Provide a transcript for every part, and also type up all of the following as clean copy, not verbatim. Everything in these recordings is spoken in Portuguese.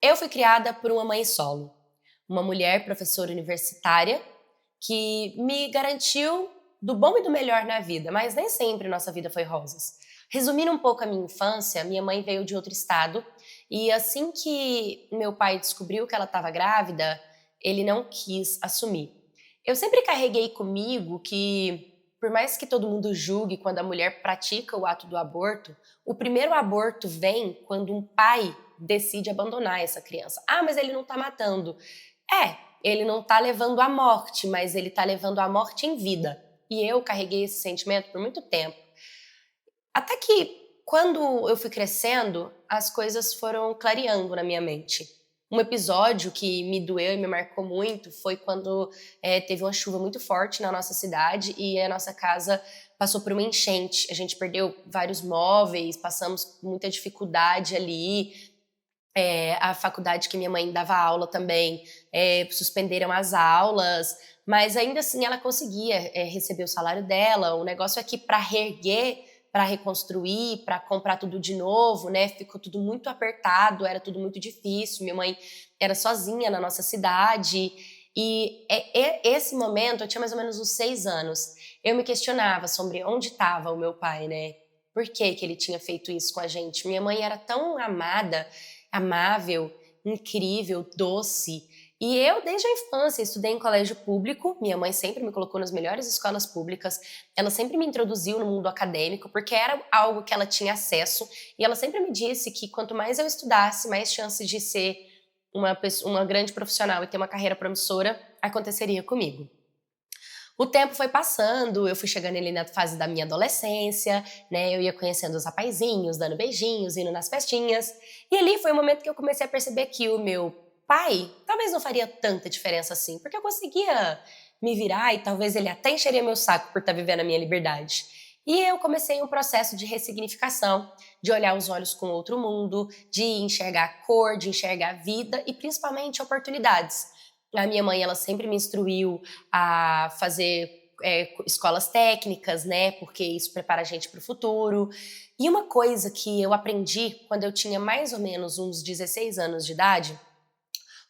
Eu fui criada por uma mãe solo, uma mulher professora universitária que me garantiu do bom e do melhor na vida, mas nem sempre nossa vida foi rosas. Resumindo um pouco a minha infância, minha mãe veio de outro estado e assim que meu pai descobriu que ela estava grávida, ele não quis assumir. Eu sempre carreguei comigo que, por mais que todo mundo julgue quando a mulher pratica o ato do aborto, o primeiro aborto vem quando um pai decide abandonar essa criança. Ah, mas ele não tá matando. É, ele não tá levando à morte, mas ele tá levando à morte em vida. E eu carreguei esse sentimento por muito tempo. Até que, quando eu fui crescendo, as coisas foram clareando na minha mente. Um episódio que me doeu e me marcou muito foi quando teve uma chuva muito forte na nossa cidade e a nossa casa passou por uma enchente. A gente perdeu vários móveis, passamos por muita dificuldade ali. A faculdade que minha mãe dava aula também, suspenderam as aulas, mas ainda assim ela conseguia receber o salário dela. O negócio é que para reerguer, para reconstruir, para comprar tudo de novo, né, ficou tudo muito apertado, era tudo muito difícil. Minha mãe era sozinha na nossa cidade e esse momento, eu tinha mais ou menos uns 6 anos, eu me questionava sobre onde estava o meu pai, né? Por que que ele tinha feito isso com a gente? Minha mãe era tão amada, amável, incrível, doce. E eu, desde a infância, estudei em colégio público. Minha mãe sempre me colocou nas melhores escolas públicas. Ela sempre me introduziu no mundo acadêmico, porque era algo que ela tinha acesso. E ela sempre me disse que quanto mais eu estudasse, mais chances de ser uma grande profissional e ter uma carreira promissora aconteceria comigo. O tempo foi passando, eu fui chegando ali na fase da minha adolescência, né? Eu ia conhecendo os rapaizinhos, dando beijinhos, indo nas festinhas. E ali foi o momento que eu comecei a perceber que o meu pai talvez não faria tanta diferença assim, porque eu conseguia me virar e talvez ele até encheria meu saco por estar vivendo a minha liberdade. E eu comecei um processo de ressignificação, de olhar os olhos com outro mundo, de enxergar a cor, de enxergar a vida e principalmente oportunidades. A minha mãe, ela sempre me instruiu a fazer escolas técnicas, né? Porque isso prepara a gente para o futuro. E uma coisa que eu aprendi quando eu tinha mais ou menos uns 16 anos de idade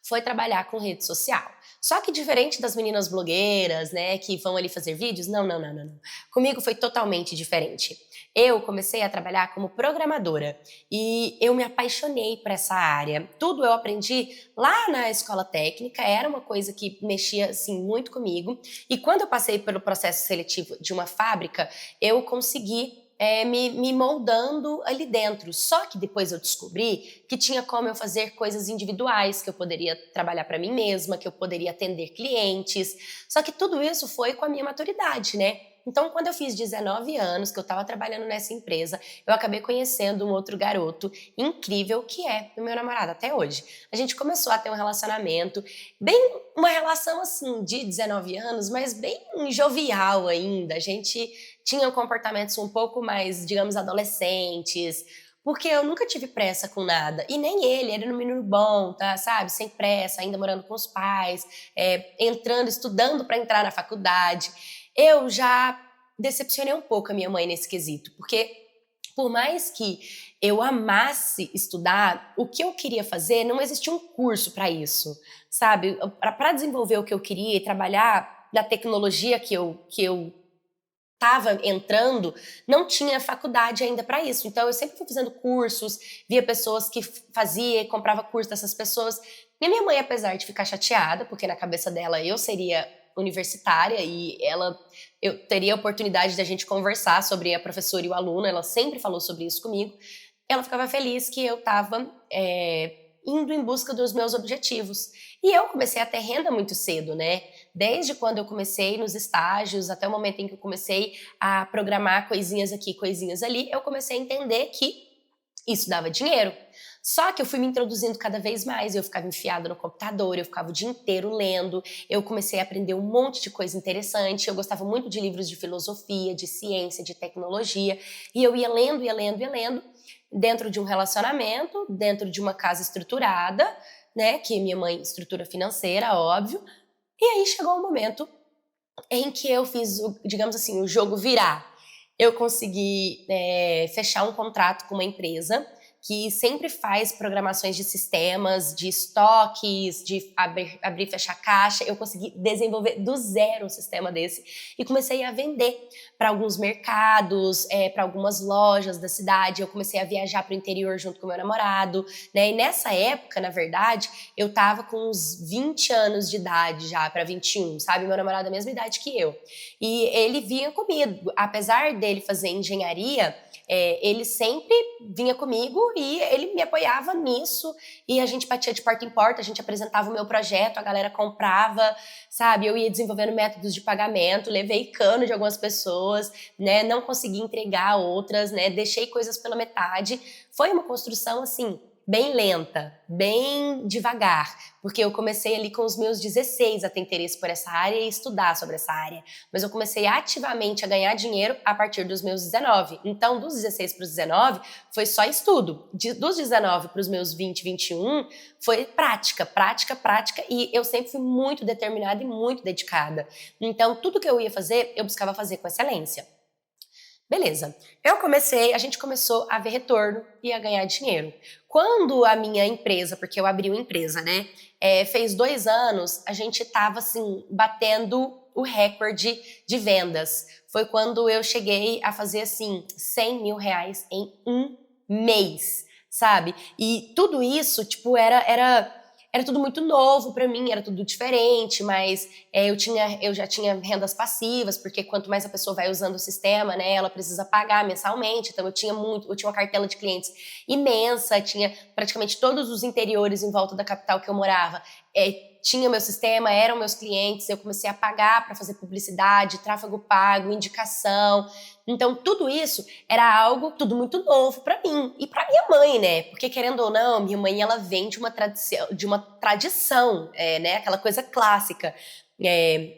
foi trabalhar com rede social. Só que diferente das meninas blogueiras, né, que vão ali fazer vídeos, não, não, não, não, não. Comigo foi totalmente diferente. Eu comecei a trabalhar como programadora e eu me apaixonei por essa área. Tudo eu aprendi lá na escola técnica, era uma coisa que mexia assim muito comigo. E quando eu passei pelo processo seletivo de uma fábrica, eu consegui me moldando ali dentro. Só que depois eu descobri que tinha como eu fazer coisas individuais, que eu poderia trabalhar para mim mesma, que eu poderia atender clientes. Só que tudo isso foi com a minha maturidade, né? Então, quando eu fiz 19 anos, que eu estava trabalhando nessa empresa, eu acabei conhecendo um outro garoto incrível, que é o meu namorado até hoje. A gente começou a ter um relacionamento, bem uma relação assim, de 19 anos, mas bem jovial ainda. A gente tinha comportamentos um pouco mais, digamos, adolescentes, porque eu nunca tive pressa com nada. E nem ele era um menino bom, tá, sabe? Sem pressa, ainda morando com os pais, entrando, estudando para entrar na faculdade. Eu já decepcionei um pouco a minha mãe nesse quesito, porque por mais que eu amasse estudar, o que eu queria fazer, não existia um curso para isso, sabe? Para desenvolver o que eu queria e trabalhar na tecnologia que eu estava entrando, não tinha faculdade ainda para isso. Então eu sempre fui fazendo cursos, via pessoas que fazia, comprava curso dessas pessoas. E a minha mãe, apesar de ficar chateada, porque na cabeça dela eu seria universitária e eu teria a oportunidade da gente conversar sobre a professora e o aluno, ela sempre falou sobre isso comigo. Ela ficava feliz que eu estava indo em busca dos meus objetivos. E eu comecei a ter renda muito cedo, né? Desde quando eu comecei nos estágios até o momento em que eu comecei a programar coisinhas aqui, coisinhas ali, eu comecei a entender que isso dava dinheiro. Só que eu fui me introduzindo cada vez mais, eu ficava enfiada no computador, eu ficava o dia inteiro lendo, eu comecei a aprender um monte de coisa interessante, eu gostava muito de livros de filosofia, de ciência, de tecnologia, e eu ia lendo, ia lendo, ia lendo, dentro de um relacionamento, dentro de uma casa estruturada, né, que minha mãe, estrutura financeira, óbvio, e aí chegou um momento em que eu fiz, digamos assim, o jogo virar. Eu consegui fechar um contrato com uma empresa que sempre faz programações de sistemas, de estoques, de abrir e fechar caixa. Eu consegui desenvolver do zero um sistema desse e comecei a vender para alguns mercados, para algumas lojas da cidade. Eu comecei a viajar para o interior junto com meu namorado, né? E nessa época, na verdade, eu tava com uns 20 anos de idade já, para 21, sabe? Meu namorado é a mesma idade que eu. E ele vinha comigo, apesar dele fazer engenharia, ele sempre vinha comigo e ele me apoiava nisso, e a gente batia de porta em porta, a gente apresentava o meu projeto, a galera comprava, sabe? Eu ia desenvolvendo métodos de pagamento, levei cano de algumas pessoas, né? Não consegui entregar outras, né? Deixei coisas pela metade. Foi uma construção, assim, bem lenta, bem devagar, porque eu comecei ali com os meus 16 a ter interesse por essa área e estudar sobre essa área, mas eu comecei ativamente a ganhar dinheiro a partir dos meus 19. Então, dos 16 para os 19, foi só estudo. Dos 19 para os meus 20, 21, foi prática, e eu sempre fui muito determinada e muito dedicada. Então, tudo que eu ia fazer, eu buscava fazer com excelência. Beleza, a gente começou a ver retorno e a ganhar dinheiro. Quando a minha empresa, porque eu abri uma empresa, né, fez 2 anos, a gente tava, assim, batendo o recorde de vendas. Foi quando eu cheguei a fazer, assim, R$100 mil em um mês, sabe? E tudo isso, tipo, era tudo muito novo pra mim, era tudo diferente, mas eu já tinha rendas passivas, porque quanto mais a pessoa vai usando o sistema, né, ela precisa pagar mensalmente. Então eu tinha uma cartela de clientes imensa, tinha praticamente todos os interiores em volta da capital que eu morava, tinha meu sistema, eram meus clientes, eu comecei a pagar para fazer publicidade, tráfego pago, indicação. Então, tudo isso era algo, tudo muito novo para mim e para minha mãe, né? Porque, querendo ou não, minha mãe, ela vem de uma tradição, né? Aquela coisa clássica.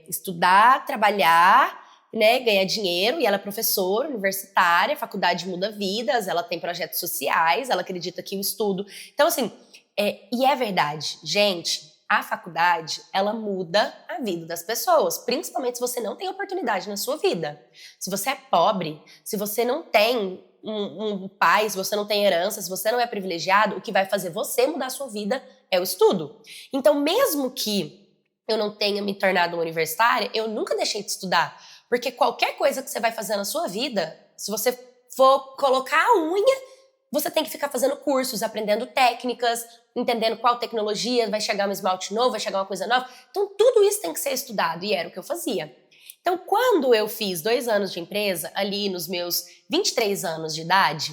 Estudar, trabalhar, né? Ganhar dinheiro, e ela é professora universitária, faculdade muda vidas, ela tem projetos sociais, ela acredita que o estudo... Então, assim, e é verdade, gente... A faculdade, ela muda a vida das pessoas, principalmente se você não tem oportunidade na sua vida. Se você é pobre, se você não tem um pai, se você não tem herança, se você não é privilegiado, o que vai fazer você mudar a sua vida é o estudo. Então, mesmo que eu não tenha me tornado uma universitária, eu nunca deixei de estudar. Porque qualquer coisa que você vai fazer na sua vida, se você for colocar a unha, você tem que ficar fazendo cursos, aprendendo técnicas, entendendo qual tecnologia, vai chegar um esmalte novo, vai chegar uma coisa nova. Então, tudo isso tem que ser estudado, e era o que eu fazia. Então, quando eu fiz 2 anos de empresa, ali nos meus 23 anos de idade,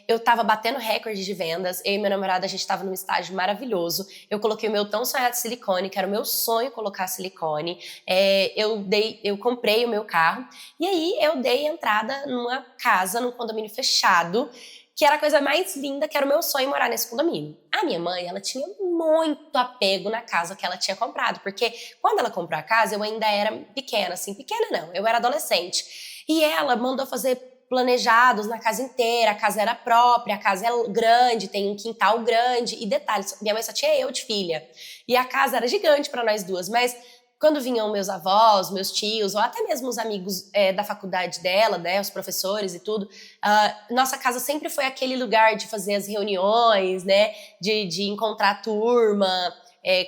eu tava batendo recorde de vendas. Eu e meu namorado, a gente tava num estágio maravilhoso. Eu coloquei o meu tão sonhado silicone, que era o meu sonho colocar silicone. Eu comprei o meu carro, e aí eu dei entrada numa casa, num condomínio fechado, que era a coisa mais linda, que era o meu sonho morar nesse condomínio. A minha mãe, ela tinha muito apego na casa que ela tinha comprado, porque quando ela comprou a casa, eu ainda era pequena, assim, pequena não, eu era adolescente. E ela mandou fazer planejados na casa inteira, a casa era própria, a casa é grande, tem um quintal grande, e detalhes, minha mãe só tinha eu de filha, e a casa era gigante para nós duas, mas quando vinham meus avós, meus tios, ou até mesmo os amigos da faculdade dela, né, os professores e tudo, nossa casa sempre foi aquele lugar de fazer as reuniões, né, de encontrar a turma,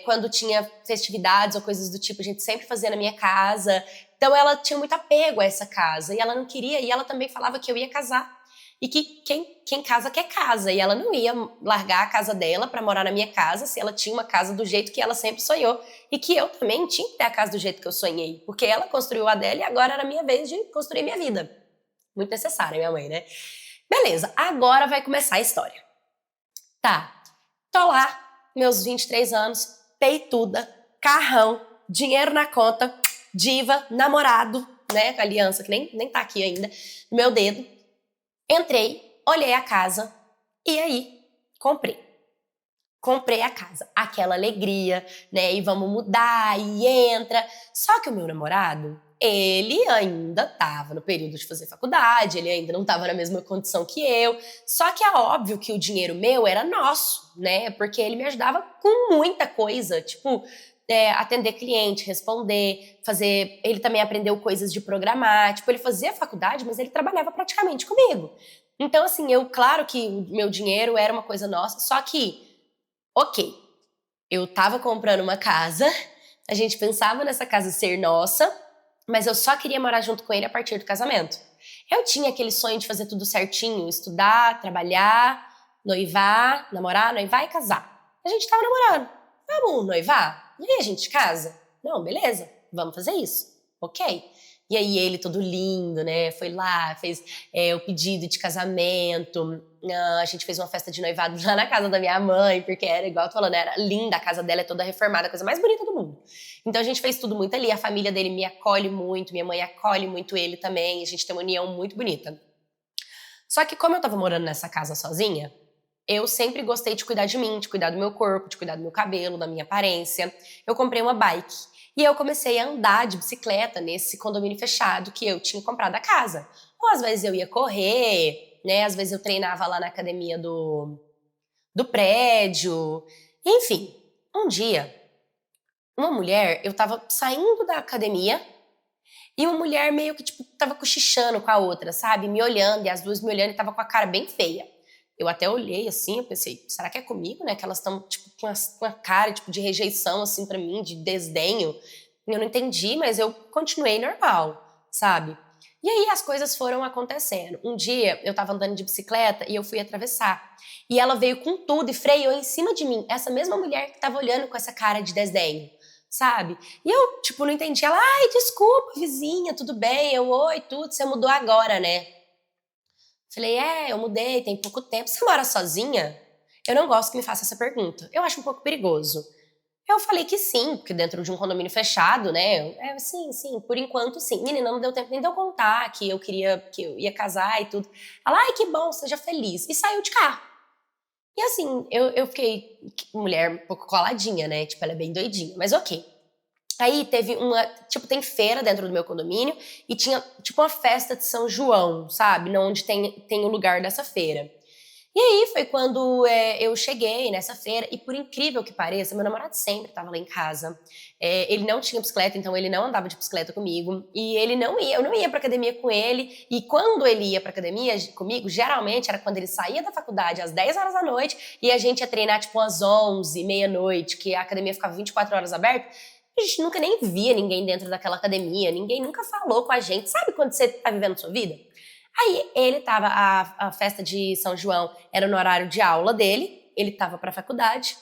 quando tinha festividades ou coisas do tipo, a gente sempre fazia na minha casa. Então ela tinha muito apego a essa casa, e ela não queria, e ela também falava que eu ia casar, e que quem casa quer casa, e ela não ia largar a casa dela para morar na minha casa se ela tinha uma casa do jeito que ela sempre sonhou, e que eu também tinha que ter a casa do jeito que eu sonhei, porque ela construiu a dela e agora era a minha vez de construir minha vida. Muito necessária, minha mãe, né? Beleza, agora vai começar a história. Tá, tô lá, meus 23 anos, peituda, carrão, dinheiro na conta, diva, namorado, né, com a aliança que nem tá aqui ainda, no meu dedo. Entrei, olhei a casa e aí comprei. Comprei a casa, aquela alegria, né, e vamos mudar, e entra. Só que o meu namorado, ele ainda tava no período de fazer faculdade, ele ainda não tava na mesma condição que eu. Só que é óbvio que o dinheiro meu era nosso, né, porque ele me ajudava com muita coisa, tipo... atender cliente, responder, ele também aprendeu coisas de programar, tipo, ele fazia faculdade, mas ele trabalhava praticamente comigo. Então, assim, claro que o meu dinheiro era uma coisa nossa, só que, ok, eu tava comprando uma casa, a gente pensava nessa casa ser nossa, mas eu só queria morar junto com ele a partir do casamento. Eu tinha aquele sonho de fazer tudo certinho, estudar, trabalhar, noivar, namorar, noivar e casar. A gente tava namorando. Vamos noivar? E aí a gente casa? Não, beleza, vamos fazer isso. Ok. E aí ele todo lindo, né? Foi lá, fez o pedido de casamento. A gente fez uma festa de noivado lá na casa da minha mãe, porque era igual eu tô falando, era linda, a casa dela é toda reformada, a coisa mais bonita do mundo. Então a gente fez tudo muito ali, a família dele me acolhe muito, minha mãe acolhe muito ele também, a gente tem uma união muito bonita. Só que como eu tava morando nessa casa sozinha, eu sempre gostei de cuidar de mim, de cuidar do meu corpo, de cuidar do meu cabelo, da minha aparência. Eu comprei uma bike e eu comecei a andar de bicicleta nesse condomínio fechado que eu tinha comprado a casa. Ou às vezes eu ia correr, né? Às vezes eu treinava lá na academia do prédio. Enfim, um dia, uma mulher, eu tava saindo da academia e uma mulher meio que, tipo, tava cochichando com a outra, sabe? Me olhando, e as duas me olhando e tava com a cara bem feia. Eu até olhei assim, eu pensei, será que é comigo, né? Que elas estão, tipo, com a cara, tipo, de rejeição, assim, pra mim, de desdenho. E eu não entendi, mas eu continuei normal, sabe? E aí as coisas foram acontecendo. Um dia eu tava andando de bicicleta e eu fui atravessar. E ela veio com tudo e freou em cima de mim. Essa mesma mulher que tava olhando com essa cara de desdenho, sabe? E eu, tipo, não entendi. Ela, ai, desculpa, vizinha, tudo bem? Eu, oi, tudo, você mudou agora, né? Falei, eu mudei, tem pouco tempo. Você mora sozinha? Eu não gosto que me faça essa pergunta. Eu acho um pouco perigoso. Eu falei que sim, porque dentro de um condomínio fechado, né? Sim, sim, por enquanto sim. Menina, não deu tempo nem de eu contar que eu ia casar e tudo. Ela, ai, que bom, seja feliz. E saiu de carro. E assim, eu fiquei, mulher um pouco coladinha, né? Tipo, ela é bem doidinha, mas ok. Aí teve tipo, tem feira dentro do meu condomínio e tinha, tipo, uma festa de São João, sabe? Onde tem o lugar dessa feira. E aí foi quando eu cheguei nessa feira e por incrível que pareça, meu namorado sempre estava lá em casa. Ele não tinha bicicleta, então ele não andava de bicicleta comigo e eu não ia pra academia com ele. E quando ele ia pra academia comigo, geralmente era quando ele saía da faculdade às 10 horas da noite e a gente ia treinar tipo às 11, meia-noite, que a academia ficava 24 horas aberta. A gente nunca nem via ninguém dentro daquela academia, ninguém nunca falou com a gente. Sabe quando você tá vivendo sua vida? Aí ele tava, a festa de São João era no horário de aula dele, ele tava pra faculdade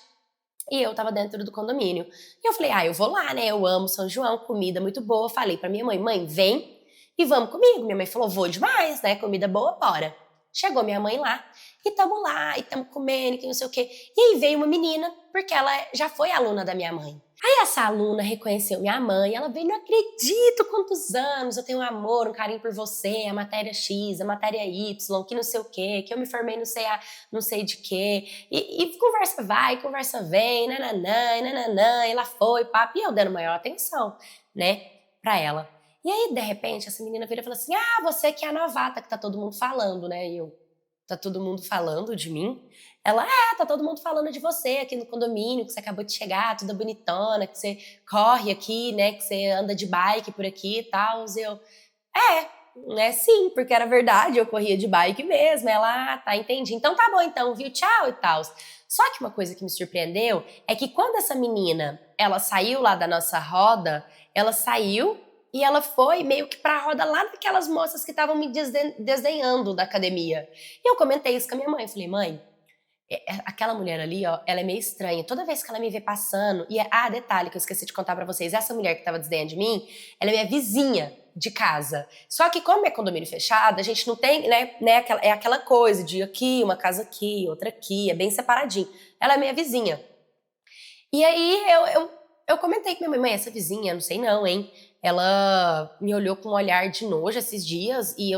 e eu tava dentro do condomínio. E eu falei, eu vou lá, né? Eu amo São João, comida muito boa. Falei pra minha mãe, mãe, vem e vamos comigo. Minha mãe falou, vou demais, né? Comida boa, bora. Chegou minha mãe lá e tamo lá, e tamo comendo, que não sei o quê. E aí veio uma menina, porque ela já foi aluna da minha mãe. Aí essa aluna reconheceu minha mãe, ela veio, não acredito quantos anos eu tenho um amor, um carinho por você, a matéria X, a matéria Y, que não sei o quê, que eu me formei não sei de quê. E conversa vai, conversa vem, nananã, nananã, e lá foi, papo, e eu dando maior atenção, né, pra ela. E aí, de repente, essa menina vira e fala assim, você que é a novata que tá todo mundo falando, né, e eu, tá todo mundo falando de mim? Ela, tá todo mundo falando de você aqui no condomínio, que você acabou de chegar, toda bonitona, que você corre aqui, né, que você anda de bike por aqui e tal. Eu, né, sim, porque era verdade, eu corria de bike mesmo. Ela, tá, entendi. Então tá bom, então, viu, tchau e tal. Só que uma coisa que me surpreendeu é que quando essa menina, ela saiu lá da nossa roda, ela saiu e ela foi meio que pra roda lá daquelas moças que estavam me desdenhando da academia. E eu comentei isso com a minha mãe, falei, mãe, aquela mulher ali, ó, ela é meio estranha. Toda vez que ela me vê passando, detalhe que eu esqueci de contar pra vocês, essa mulher que tava desdenhando de mim, ela é minha vizinha de casa. Só que como é condomínio fechado, a gente não tem, né aquela coisa de aqui, uma casa aqui, outra aqui, é bem separadinho. Ela é minha vizinha. E aí eu comentei com minha mãe, essa vizinha, não sei não, hein? Ela me olhou com um olhar de nojo esses dias e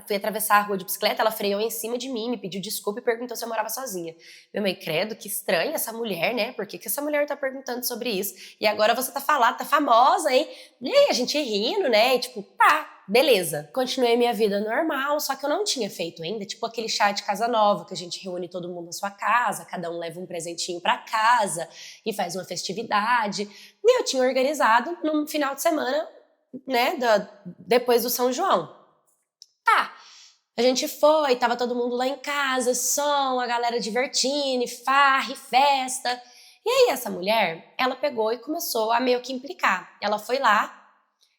fui atravessar a rua de bicicleta, ela freou em cima de mim, me pediu desculpa e perguntou se eu morava sozinha. Minha mãe, credo, que estranha essa mulher, né? Por que essa mulher tá perguntando sobre isso? E agora você tá falando, tá famosa, hein? E aí a gente rindo, né? E tipo, beleza. Continuei minha vida normal, só que eu não tinha feito ainda, tipo aquele chá de casa nova, que a gente reúne todo mundo na sua casa, cada um leva um presentinho pra casa e faz uma festividade. E eu tinha organizado num final de semana, né, depois do São João. Tá, A gente foi, tava todo mundo lá em casa, som, a galera divertindo, farra, e festa. E aí essa mulher, ela pegou e começou a meio que implicar. Ela foi lá,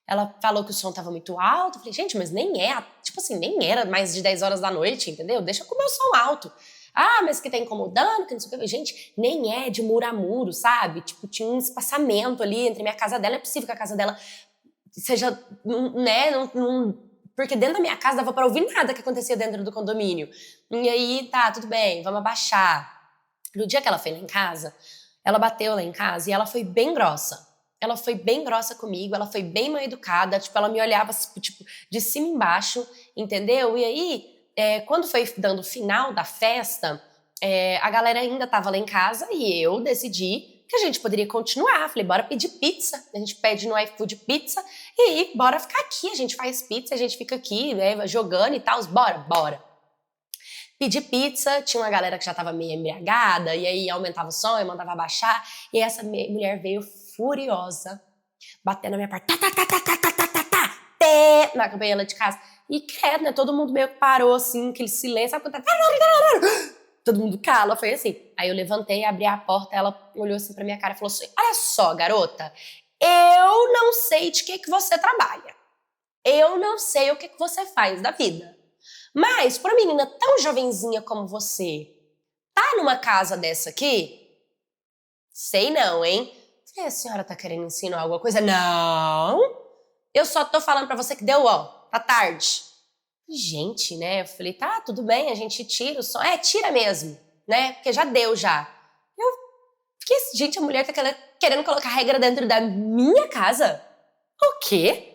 ela falou que o som tava muito alto. Eu falei, gente, mas nem é, tipo assim, nem era mais de 10 horas da noite, entendeu? Deixa eu comer o som alto. Ah, mas que tá incomodando, que não sei o que. Gente, nem é de muro a muro, sabe? Tipo, tinha um espaçamento ali entre minha casa dela. Não é possível que a casa dela seja, né, porque dentro da minha casa dava pra ouvir nada que acontecia dentro do condomínio. E aí, tá, tudo bem, vamos abaixar. No dia que ela foi lá em casa, ela bateu lá em casa e ela foi bem grossa. Ela foi bem grossa comigo, ela foi bem mal educada, tipo, ela me olhava, tipo, de cima e embaixo, entendeu? E aí, quando foi dando o final da festa, a galera ainda tava lá em casa e eu decidi que a gente poderia continuar. Falei, bora pedir pizza. A gente pede no iFood pizza e aí, bora ficar aqui. A gente faz pizza, a gente fica aqui, né, jogando e tal. Bora. Pedi pizza, tinha uma galera que já tava meio embriagada, e aí aumentava o som, eu mandava abaixar, e essa mulher veio furiosa, batendo na minha porta, na campainha de casa. E credo, né, todo mundo meio que parou, assim, aquele silêncio, sabe quando todo mundo cala, foi assim. Aí eu levantei, abri a porta, ela olhou assim pra minha cara e falou assim, olha só, garota, eu não sei de que você trabalha, eu não sei o que você faz da vida. Mas, pra uma menina tão jovenzinha como você, tá numa casa dessa aqui? Sei não, hein? Falei, a senhora tá querendo ensinar alguma coisa? Não! Eu só tô falando pra você que deu, ó, tá tarde. Gente, né? Eu falei, tá, tudo bem, a gente tira o som. Tira mesmo, né? Porque já deu já. Eu fiquei, gente, a mulher tá querendo colocar regra dentro da minha casa? O quê?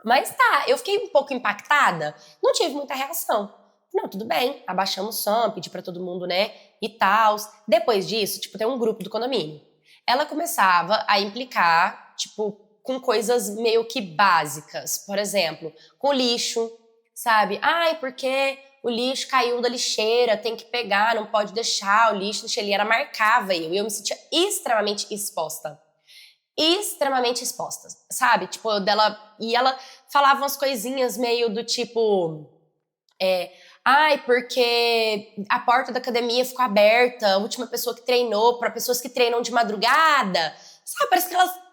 Mas tá, eu fiquei um pouco impactada, não tive muita reação. Não, tudo bem, abaixamos o som, pedi pra todo mundo, né, e tal. Depois disso, tipo, tem um grupo do condomínio. Ela começava a implicar, tipo, com coisas meio que básicas. Por exemplo, com lixo, sabe? Ai, porque o lixo caiu da lixeira, tem que pegar, não pode deixar o lixo, ele era marcava eu, e eu me sentia extremamente exposta, sabe? Tipo, e ela falava umas coisinhas meio do tipo, ai, porque a porta da academia ficou aberta, a última pessoa que treinou, para pessoas que treinam de madrugada, sabe? Parece que elas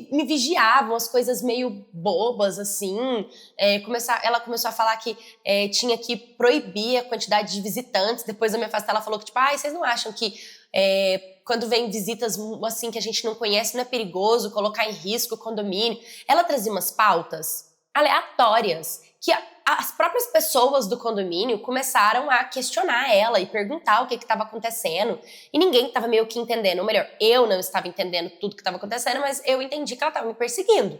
me vigiavam, as coisas meio bobas, assim. Ela começou a falar que tinha que proibir a quantidade de visitantes. Depois da minha festa, ela falou que, tipo, ai, vocês não acham que quando vem visitas assim que a gente não conhece, não é perigoso colocar em risco o condomínio? Ela trazia umas pautas aleatórias que as próprias pessoas do condomínio começaram a questionar ela e perguntar o que estava acontecendo. E ninguém estava meio que entendendo. Ou melhor, eu não estava entendendo tudo que estava acontecendo, mas eu entendi que ela estava me perseguindo.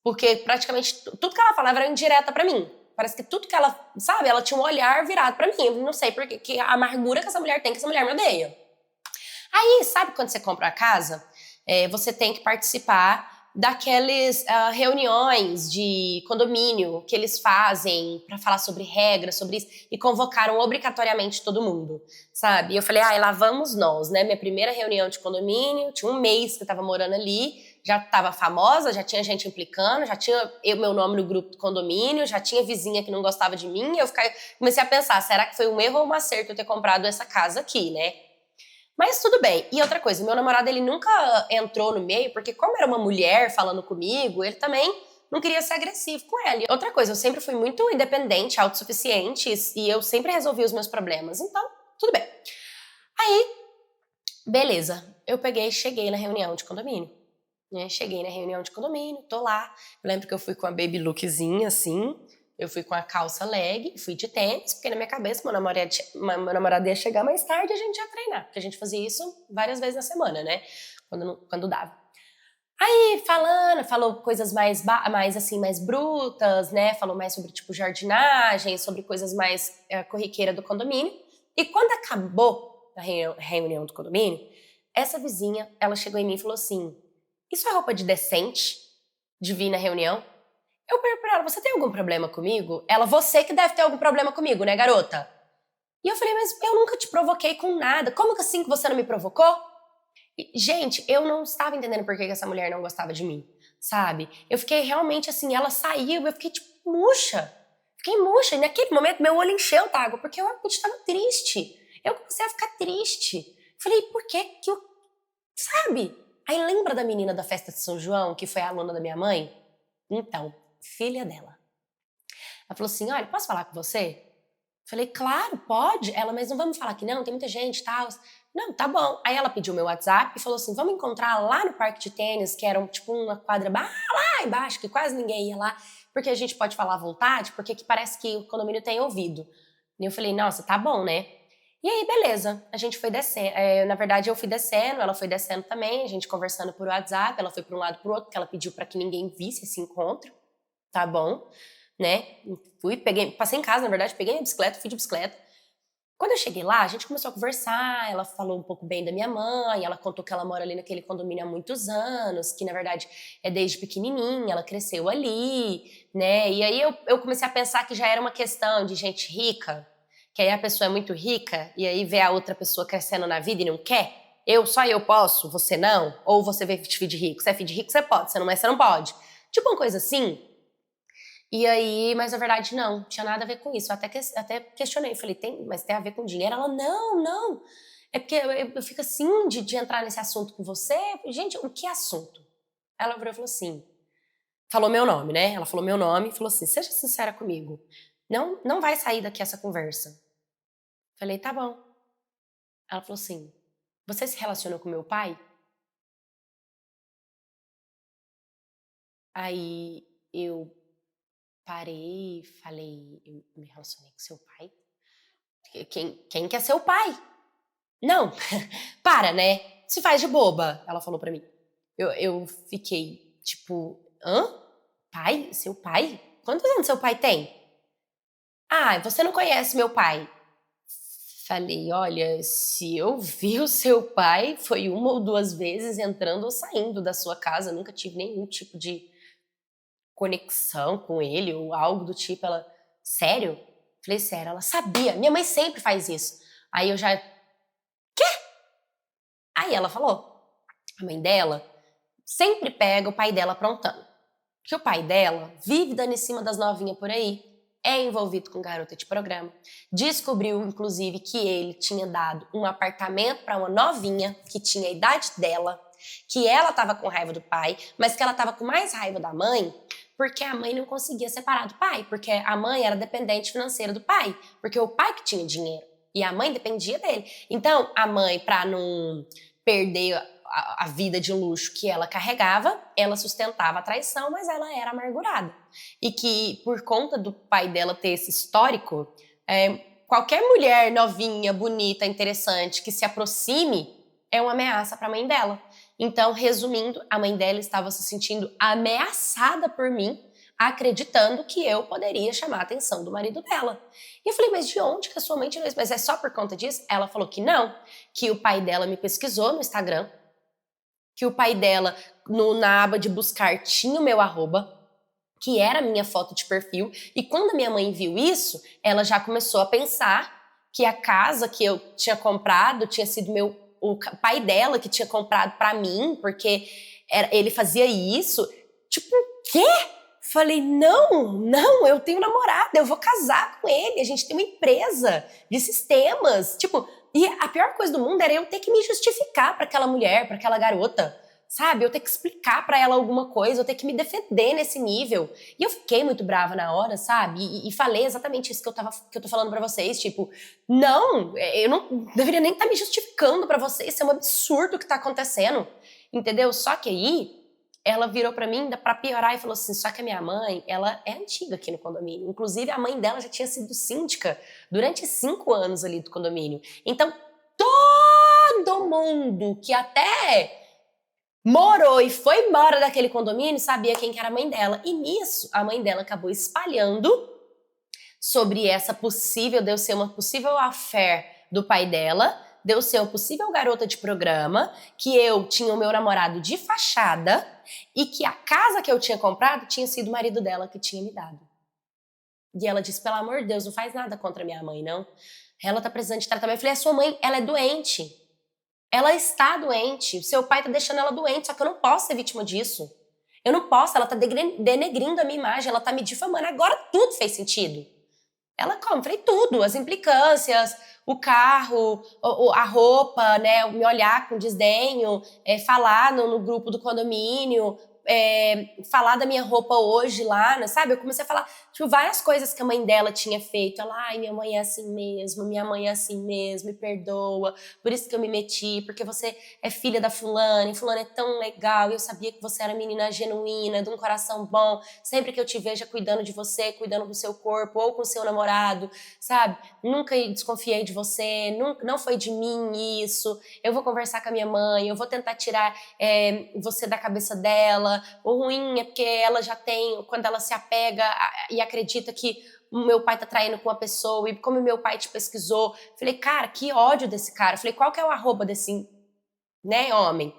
Porque praticamente tudo que ela falava era indireta pra mim. Parece que tudo que ela, sabe, ela tinha um olhar virado pra mim. Eu não sei porque que a amargura que essa mulher tem, que essa mulher me odeia. Aí, sabe quando você compra a casa, você tem que participar daquelas reuniões de condomínio que eles fazem para falar sobre regras, sobre isso, e convocaram obrigatoriamente todo mundo, sabe? E eu falei, lá vamos nós, né? Minha primeira reunião de condomínio, tinha um mês que eu tava morando ali, já tava famosa, já tinha gente implicando, já tinha meu nome no grupo do condomínio, já tinha vizinha que não gostava de mim, e eu comecei a pensar, será que foi um erro ou um acerto eu ter comprado essa casa aqui, né? Mas tudo bem. E outra coisa, meu namorado, ele nunca entrou no meio, porque como era uma mulher falando comigo, ele também não queria ser agressivo com ela. E outra coisa, eu sempre fui muito independente, autossuficiente, e eu sempre resolvi os meus problemas. Então, tudo bem. Aí, beleza. Eu cheguei na reunião de condomínio. Né? Cheguei na reunião de condomínio, tô lá. Eu lembro que eu fui com a baby lookzinha, assim. Eu fui com a calça leg, fui de tênis, porque na minha cabeça meu namorado ia chegar mais tarde e a gente ia treinar. Porque a gente fazia isso várias vezes na semana, né? Quando dava. Aí, falou coisas mais brutas, né? Falou mais sobre, tipo, jardinagem, sobre coisas mais corriqueira do condomínio. E quando acabou a reunião do condomínio, essa vizinha, ela chegou em mim e falou assim, isso é roupa de decente de vir na reunião? Eu perguntei pra ela, você tem algum problema comigo? Ela, você que deve ter algum problema comigo, né, garota? E eu falei, mas eu nunca te provoquei com nada. Como que assim que você não me provocou? E, gente, eu não estava entendendo por que essa mulher não gostava de mim, sabe? Eu fiquei realmente assim, ela saiu, eu fiquei tipo, murcha. Fiquei murcha. E naquele momento, meu olho encheu d'água, porque eu realmente estava triste. Eu comecei a ficar triste. Falei, por que que eu... Sabe? Aí lembra da menina da festa de São João, que foi a aluna da minha mãe? Então, filha dela. Ela falou assim, olha, posso falar com você? Falei, claro, pode. Ela, mas não vamos falar que não, tem muita gente e tal. Não, tá bom. Aí ela pediu meu WhatsApp e falou assim, vamos encontrar lá no parque de tênis, que era tipo uma quadra lá embaixo, que quase ninguém ia lá, porque a gente pode falar à vontade, porque que parece que o condomínio tem ouvido. E eu falei, nossa, tá bom, né? E aí, beleza, a gente foi descendo, na verdade eu fui descendo, ela foi descendo também, a gente conversando por WhatsApp, ela foi para um lado pro outro, porque ela pediu para que ninguém visse esse encontro, tá bom, né? Passei em casa, na verdade, peguei minha bicicleta, fui de bicicleta. Quando eu cheguei lá, a gente começou a conversar, ela falou um pouco bem da minha mãe, ela contou que ela mora ali naquele condomínio há muitos anos, que na verdade é desde pequenininha, ela cresceu ali, né? E aí eu comecei a pensar que já era uma questão de gente rica, que aí a pessoa é muito rica e aí vê a outra pessoa crescendo na vida e não quer. Só eu posso, você não? Ou você vê filho de rico? Se é filho de rico, você pode, se não é, você não pode. Tipo uma coisa assim. E aí, mas na verdade não tinha nada a ver com isso. Eu até questionei, falei, mas tem a ver com dinheiro? Ela, não. É porque eu fico assim de entrar nesse assunto com você. Gente, o que assunto? Ela virou e falou assim, falou meu nome, né? Ela falou meu nome e falou assim, seja sincera comigo. Não vai sair daqui essa conversa. Falei, tá bom. Ela falou assim, você se relacionou com meu pai? Aí eu parei, falei, eu me relacionei com seu pai? Quem quer ser o pai? Não, para, né? Se faz de boba, ela falou pra mim. Eu fiquei, tipo, hã? Pai? Seu pai? Quantos anos seu pai tem? Ah, você não conhece meu pai. Falei, olha, se eu vi o seu pai, foi uma ou duas vezes entrando ou saindo da sua casa, nunca tive nenhum tipo de conexão com ele ou algo do tipo. Ela, sério? Falei, sério. Ela sabia, minha mãe sempre faz isso. Aí eu já, aí ela falou, a mãe dela sempre pega o pai dela aprontando. Porque o pai dela vive dando em cima das novinhas por aí, é envolvido com garota de programa. Descobriu, inclusive, que ele tinha dado um apartamento para uma novinha que tinha a idade dela, que ela tava com raiva do pai, mas que ela tava com mais raiva da mãe, porque a mãe não conseguia separar do pai, porque a mãe era dependente financeira do pai, porque o pai que tinha dinheiro e a mãe dependia dele. Então, a mãe, para não perder a vida de luxo que ela carregava, ela sustentava a traição, mas ela era amargurada. E que, por conta do pai dela ter esse histórico, qualquer mulher novinha, bonita, interessante que se aproxime é uma ameaça para a mãe dela. Então, resumindo, a mãe dela estava se sentindo ameaçada por mim, acreditando que eu poderia chamar a atenção do marido dela. E eu falei, mas de onde que a sua mãe tirou isso? Mas é só por conta disso? Ela falou que não, que o pai dela me pesquisou no Instagram, que o pai dela, na aba de buscar, tinha o meu arroba, que era a minha foto de perfil, e quando a minha mãe viu isso, ela já começou a pensar que a casa que eu tinha comprado tinha sido o pai dela que tinha comprado pra mim, porque ele fazia isso. Tipo, o quê? Falei, não, eu tenho namorado, eu vou casar com ele, a gente tem uma empresa de sistemas. Tipo, e a pior coisa do mundo era eu ter que me justificar pra aquela mulher, pra aquela garota, sabe? Eu ter que explicar pra ela alguma coisa, eu ter que me defender nesse nível. E eu fiquei muito brava na hora, sabe? E falei exatamente isso que eu tô falando pra vocês, tipo, não, eu não deveria nem estar me justificando pra vocês, isso é um absurdo o que tá acontecendo, entendeu? Só que aí ela virou pra mim, pra piorar, e falou assim, só que a minha mãe, ela é antiga aqui no condomínio. Inclusive, a mãe dela já tinha sido síndica durante 5 anos ali do condomínio. Então, todo mundo que até morou e foi embora daquele condomínio sabia quem que era a mãe dela. E nisso, a mãe dela acabou espalhando sobre essa possível, de eu ser uma possível affair do pai dela, de eu ser uma possível garota de programa, que eu tinha o meu namorado de fachada e que a casa que eu tinha comprado tinha sido o marido dela que tinha me dado. E ela disse, pelo amor de Deus, não faz nada contra minha mãe, não. Ela tá precisando de tratamento. Eu falei, a sua mãe, ela é doente. Ela está doente. Seu pai tá deixando ela doente, só que eu não posso ser vítima disso. Eu não posso, ela tá denegrindo a minha imagem, ela tá me difamando. Agora tudo fez sentido. Ela como? Falei, tudo, as implicâncias, o carro, a roupa, né, me olhar com desdenho, falar no grupo do condomínio, falar da minha roupa hoje lá, né, sabe? Eu comecei a falar, tipo, várias coisas que a mãe dela tinha feito. Ela, ai, minha mãe é assim mesmo, minha mãe é assim mesmo, me perdoa, por isso que eu me meti, porque você é filha da fulana, e fulana é tão legal, e eu sabia que você era menina genuína, de um coração bom, sempre que eu te veja cuidando de você, cuidando do seu corpo, ou com o seu namorado, sabe? Nunca desconfiei de você, não foi de mim isso, eu vou conversar com a minha mãe, eu vou tentar tirar você da cabeça dela. O ruim é porque ela já tem, quando ela se apega e acredita que o meu pai tá traindo com uma pessoa, e como meu pai te pesquisou, falei, cara, que ódio desse cara. Falei, qual que é o arroba desse, né, homem?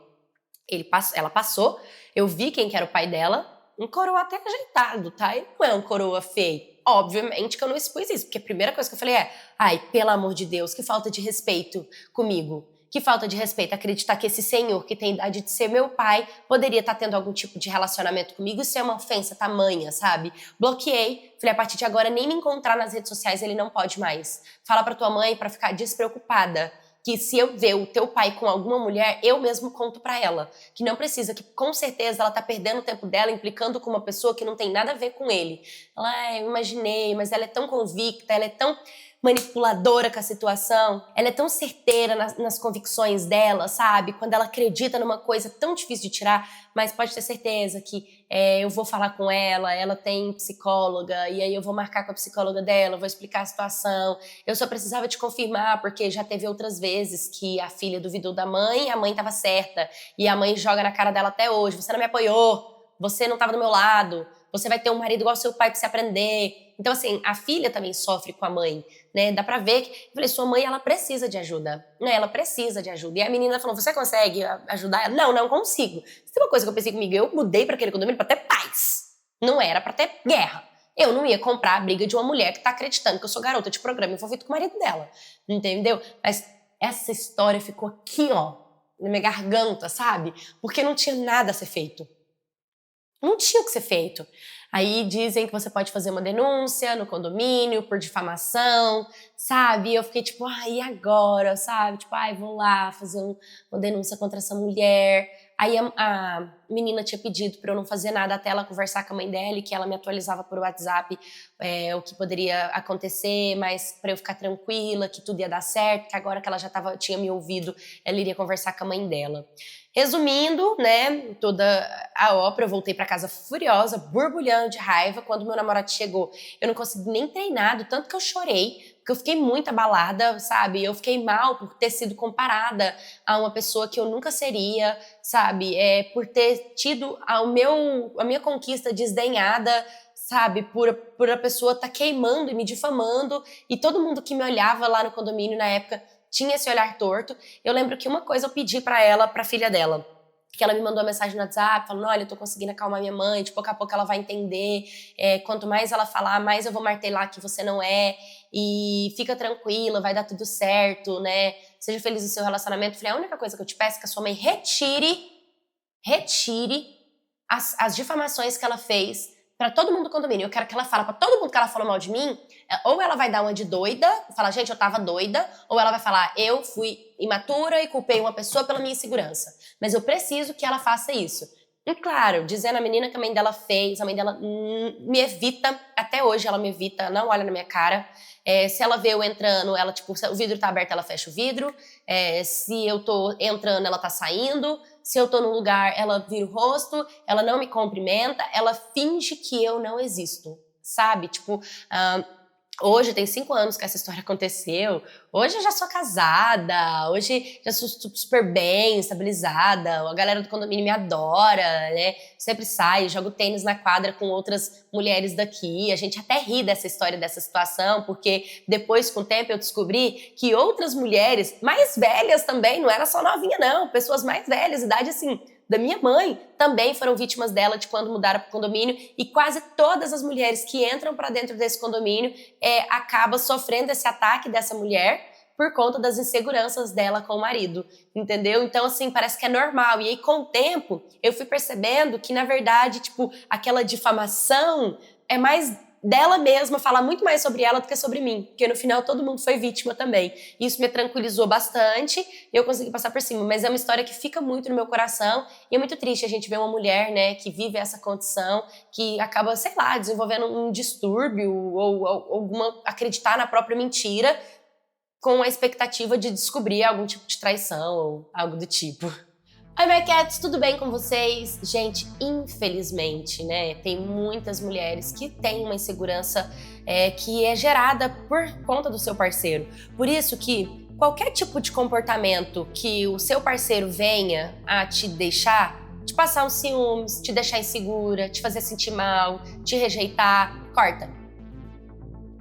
Ela passou, eu vi quem que era o pai dela, um coroa até ajeitado, tá? Ele não é um coroa feio. Obviamente que eu não expus isso, porque a primeira coisa que eu falei ai, pelo amor de Deus, que falta de respeito comigo. Que falta de respeito acreditar que esse senhor, que tem idade de ser meu pai, poderia estar tendo algum tipo de relacionamento comigo. Isso é uma ofensa tamanha, sabe? Bloqueei. Falei, a partir de agora, nem me encontrar nas redes sociais, ele não pode mais. Fala pra tua mãe pra ficar despreocupada. Que se eu ver o teu pai com alguma mulher, eu mesmo conto pra ela. Que não precisa, que com certeza ela tá perdendo o tempo dela implicando com uma pessoa que não tem nada a ver com ele. Ela, eu imaginei, mas ela é tão convicta, ela é tão manipuladora com a situação, ela é tão certeira nas convicções dela, sabe? Quando ela acredita numa coisa tão difícil de tirar, mas pode ter certeza que eu vou falar com ela tem psicóloga, e aí eu vou marcar com a psicóloga dela, vou explicar a situação. Eu só precisava te confirmar, porque já teve outras vezes que a filha duvidou da mãe, a mãe estava certa, e a mãe joga na cara dela até hoje, você não me apoiou, você não estava do meu lado, você vai ter um marido igual ao seu pai pra se aprender. Então, assim, a filha também sofre com a mãe, né? Dá pra ver que... Eu falei, sua mãe, ela precisa de ajuda, né? Ela precisa de ajuda. E a menina falou, você consegue ajudar ela? Não, não consigo. Se tem uma coisa que eu pensei comigo, eu mudei pra aquele condomínio pra ter paz. Não era pra ter guerra. Eu não ia comprar a briga de uma mulher que tá acreditando que eu sou garota de programa envolvido com o marido dela. Entendeu? Mas essa história ficou aqui, ó, na minha garganta, sabe? Porque não tinha nada a ser feito. Não tinha o que ser feito. Aí dizem que você pode fazer uma denúncia no condomínio por difamação, sabe? E eu fiquei tipo, e agora, sabe? Tipo, vou lá fazer uma denúncia contra essa mulher. Aí a menina tinha pedido pra eu não fazer nada até ela conversar com a mãe dela, e que ela me atualizava por WhatsApp o que poderia acontecer, mas pra eu ficar tranquila, que tudo ia dar certo, que agora que ela já tinha me ouvido, ela iria conversar com a mãe dela. Resumindo, né, toda a ópera, eu voltei pra casa furiosa, borbulhando de raiva. Quando meu namorado chegou, eu não consegui nem treinar, do tanto que eu chorei, porque eu fiquei muito abalada, sabe? Eu fiquei mal por ter sido comparada a uma pessoa que eu nunca seria, sabe? Por ter tido a minha conquista desdenhada, sabe? Por a pessoa estar queimando e me difamando, e todo mundo que me olhava lá no condomínio na época tinha esse olhar torto. Eu lembro que uma coisa eu pedi pra ela, pra filha dela, que ela me mandou uma mensagem no WhatsApp, falando, olha, eu tô conseguindo acalmar minha mãe, de pouco a pouco ela vai entender, quanto mais ela falar, mais eu vou martelar que você não é, e fica tranquila, vai dar tudo certo, né, seja feliz no seu relacionamento. Eu falei, a única coisa que eu te peço é que a sua mãe retire as difamações que ela fez pra todo mundo do condomínio. Eu quero que ela fale pra todo mundo que ela falou mal de mim, ou ela vai dar uma de doida, falar, gente, eu tava doida, ou ela vai falar, eu fui imatura e culpei uma pessoa pela minha insegurança. Mas eu preciso que ela faça isso. E claro, dizendo a menina que a mãe dela fez, a mãe dela me evita, até hoje ela me evita, não olha na minha cara. Se ela vê eu entrando, ela, tipo, se o vidro tá aberto, ela fecha o vidro. Se eu tô entrando, ela tá saindo. Se eu tô num lugar, ela vira o rosto, ela não me cumprimenta, ela finge que eu não existo, sabe? Tipo, hoje tem 5 anos que essa história aconteceu. Hoje eu já sou casada, hoje já sou super bem, estabilizada. A galera do condomínio me adora, né? Sempre saio, jogo tênis na quadra com outras mulheres daqui. A gente até ri dessa história, dessa situação, porque depois, com o tempo, eu descobri que outras mulheres, mais velhas também, não era só novinha não, pessoas mais velhas, idade assim, da minha mãe, também foram vítimas dela de quando mudaram para o condomínio, e quase todas as mulheres que entram para dentro desse condomínio acabam sofrendo esse ataque dessa mulher por conta das inseguranças dela com o marido, entendeu? Então, assim, parece que é normal. E aí, com o tempo, eu fui percebendo que, na verdade, tipo, aquela difamação é mais dela mesma falar muito mais sobre ela do que sobre mim, porque no final todo mundo foi vítima também. Isso me tranquilizou bastante e eu consegui passar por cima, mas é uma história que fica muito no meu coração e é muito triste a gente ver uma mulher, né, que vive essa condição, que acaba, sei lá, desenvolvendo um distúrbio ou alguma acreditar na própria mentira com a expectativa de descobrir algum tipo de traição ou algo do tipo. Oi, my cats, tudo bem com vocês? Gente, infelizmente, né, tem muitas mulheres que têm uma insegurança que é gerada por conta do seu parceiro. Por isso que qualquer tipo de comportamento que o seu parceiro venha a te deixar, te passar uns ciúmes, te deixar insegura, te fazer sentir mal, te rejeitar, corta.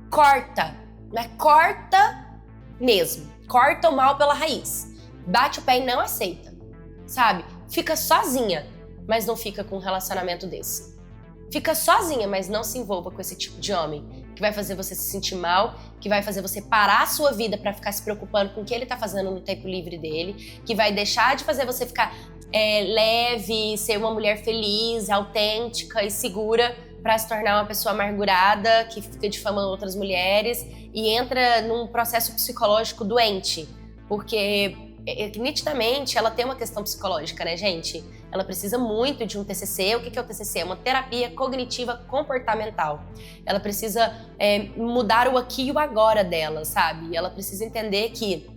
Corta, mas corta mesmo. Corta o mal pela raiz. Bate o pé e não aceita. Sabe? Fica sozinha, mas não fica com um relacionamento desse. Fica sozinha, mas não se envolva com esse tipo de homem que vai fazer você se sentir mal, que vai fazer você parar a sua vida pra ficar se preocupando com o que ele tá fazendo no tempo livre dele, que vai deixar de fazer você ficar leve, ser uma mulher feliz, autêntica e segura pra se tornar uma pessoa amargurada, que fica difamando outras mulheres e entra num processo psicológico doente, porque nitidamente ela tem uma questão psicológica, né, gente? Ela precisa muito de um TCC. O que é o TCC? É uma terapia cognitiva comportamental. Ela precisa mudar o aqui e o agora dela, sabe? Ela precisa entender que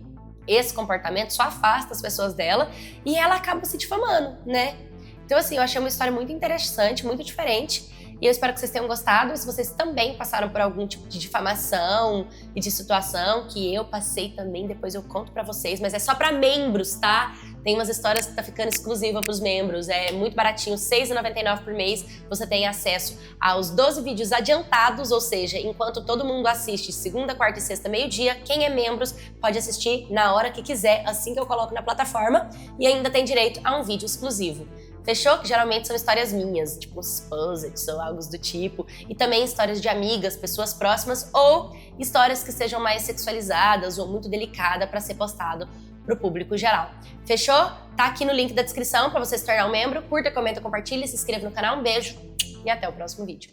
esse comportamento só afasta as pessoas dela e ela acaba se difamando, né? Então, assim, eu achei uma história muito interessante, muito diferente. E eu espero que vocês tenham gostado. E se vocês também passaram por algum tipo de difamação e de situação que eu passei também, depois eu conto pra vocês. Mas é só pra membros, tá? Tem umas histórias que tá ficando exclusiva pros membros. É muito baratinho, R$ 6,99 por mês. Você tem acesso aos 12 vídeos adiantados, ou seja, enquanto todo mundo assiste segunda, quarta e sexta, meio-dia, quem é membros pode assistir na hora que quiser, assim que eu coloco na plataforma. E ainda tem direito a um vídeo exclusivo. Fechou? Que geralmente são histórias minhas, tipo uns puzzles ou algo do tipo. E também histórias de amigas, pessoas próximas ou histórias que sejam mais sexualizadas ou muito delicadas para ser postado pro público geral. Fechou? Tá aqui no link da descrição para você se tornar um membro. Curta, comenta, compartilha, se inscreva no canal. Um beijo e até o próximo vídeo.